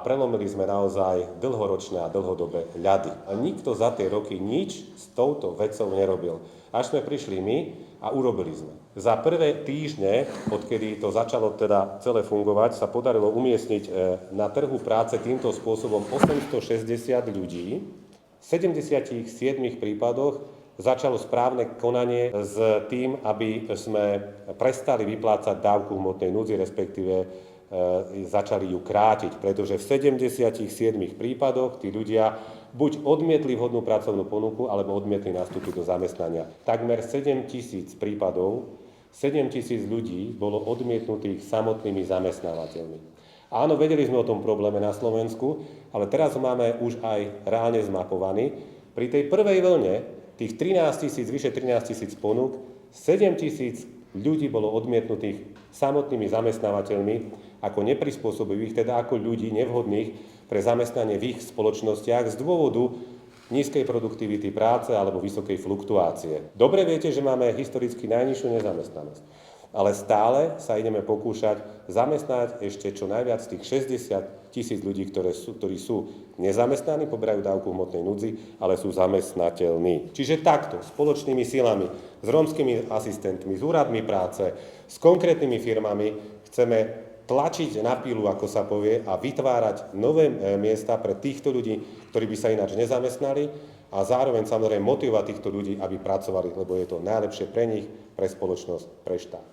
Prelomili sme naozaj dlhoročné a dlhodobé ľady. A nikto za tie roky nič s touto vecou nerobil. Až sme prišli my a urobili sme. Za prvé týždne, odkedy to začalo teda celé fungovať, sa podarilo umiestniť na trhu práce týmto spôsobom 860 ľudí. V 77 prípadoch začalo správne konanie s tým, aby sme prestali vyplácať dávku hmotnej núdzi, respektíve začali ju krátiť, pretože v 77 prípadoch tí ľudia buď odmietli vhodnú pracovnú ponuku, alebo odmietli nastúpiť do zamestnania. Takmer 7 000 prípadov, 7 000 ľudí bolo odmietnutých samotnými zamestnávateľmi. Áno, vedeli sme o tom probléme na Slovensku, ale teraz ho máme už aj reálne zmapovaný. Pri tej prvej vlne, tých 13 000, vyše 13 000 ponúk, 7 000 ľudí bolo odmietnutých samotnými zamestnávateľmi ako neprispôsobivých, teda ako ľudí nevhodných pre zamestnanie v ich spoločnostiach z dôvodu nízkej produktivity práce alebo vysokej fluktuácie. Dobre viete, že máme historicky najnižšiu nezamestnanosť, ale stále sa ideme pokúšať zamestnať ešte čo najviac tých 60 000 ľudí, ktorí sú nezamestnaní, poberajú dávku hmotnej núdzi, ale sú zamestnateľní. Čiže takto, spoločnými silami, s rómskymi asistentmi, s úradmi práce, s konkrétnymi firmami chceme tlačiť na pílu, ako sa povie, a vytvárať nové miesta pre týchto ľudí, ktorí by sa ináč nezamestnali, a zároveň samozrejme motivovať týchto ľudí, aby pracovali, lebo je to najlepšie pre nich, pre spoločnosť, pre štát.